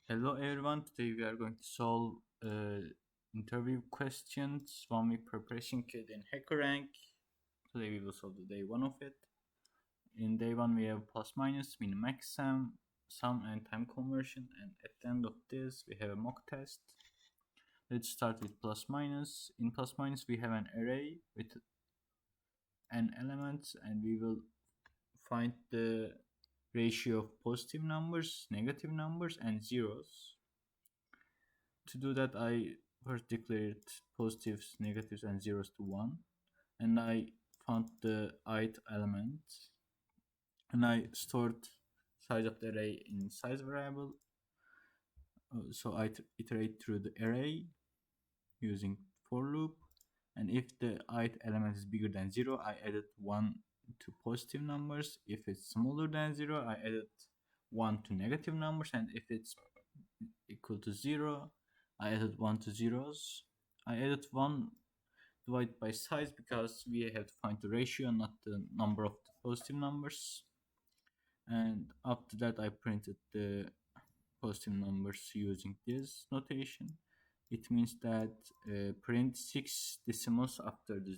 Hello everyone, today we are going to solve interview questions, 1 week preparation kit in Hackerrank. Today we will solve the day 1 of it. In day 1 we have plus minus, Minmax sum and time conversion, and at the end of this we have a mock test. Let's start with plus minus. In plus minus we have an array with n elements and we will find the ratio of positive numbers, negative numbers and zeros. To do that, I first declared positives, negatives, and zeros to 1, and I found the ith element, and I stored size of the array in size variable. So I iterate through the array using for loop, and if the ith element is bigger than 0, I added 1 to positive numbers. If it's smaller than 0, I added 1 to negative numbers, and if it's equal to 0, I added 1 to zeros. I added 1 divided by size because we have to find the ratio, not the number of the positive numbers. And after that I printed the positive numbers using this notation. It means that print 6 decimals after the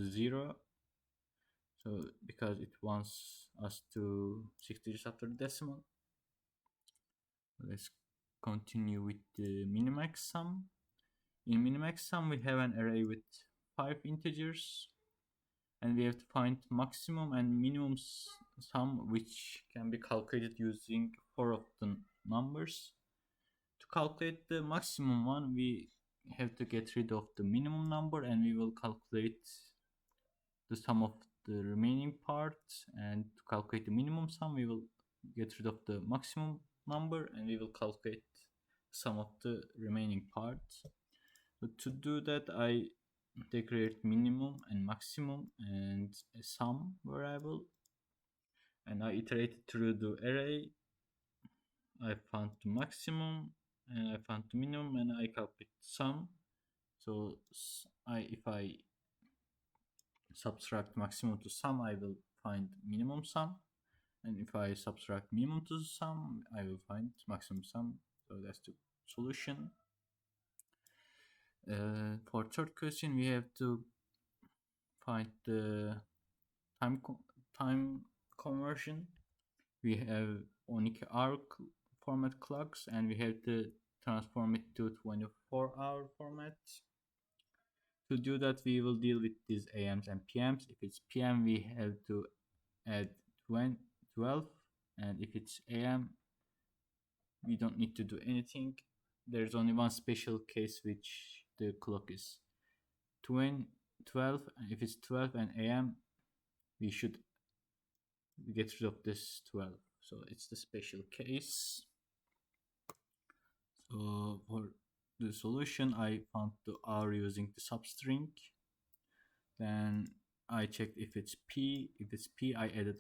0. So because it wants us to 6 digits after the decimal. Let's continue with the minimax sum. In minimax sum we have an array with 5 integers and we have to find maximum and minimum sum, which can be calculated using 4 of the numbers. To calculate the maximum one we have to get rid of the minimum number and we will calculate the sum of the remaining parts, and to calculate the minimum sum we will get rid of the maximum number and we will calculate sum of the remaining parts. But to do that I declared minimum and maximum and a sum variable, and I iterated through the array. I found the maximum and I found the minimum and I calculate sum. So if I subtract maximum to sum I will find minimum sum, and if I subtract minimum to sum I will find maximum sum. So that's the solution. For third question we have to find the time conversion. We have only-hour format clocks and we have to transform it to 24-hour format. To do that we will deal with these AMs and PMs. If it's PM we have to add 12, and if it's AM we don't need to do anything. There's only one special case which the clock is 12, and if it's 12 and AM we should get rid of this 12, so it's the special case. So for the solution I found the hour using the substring, then I checked if it's P. If it's P I added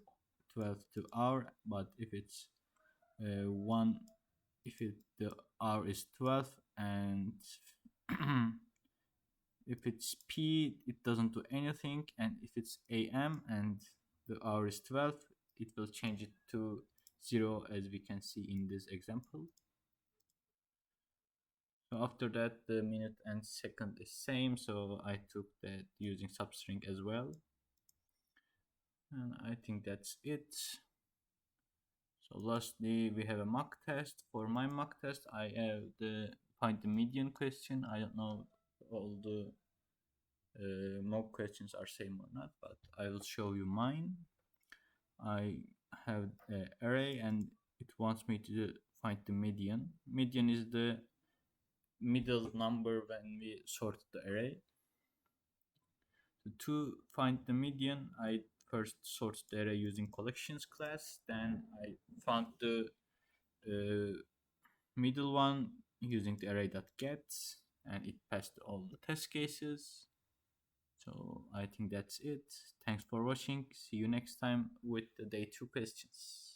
12 to hour, but if it's the hour is 12 and if it's P it doesn't do anything, and if it's AM and the hour is 12 it will change it to 0, as we can see in this example. So after that the minute and second is same, so I took that using substring as well, and I think that's it. So lastly we have a mock test. For my mock test I have the find the median question. I don't know all the mock questions are same or not, but I will show you mine. I have an array and it wants me to find the median. Median is the middle number when we sort the array. So to find the median I first sort the array using collections class, then I found the middle one using the array.get, and it passed all the test cases. So I think that's it. Thanks for watching. See you next time with the day 2 questions.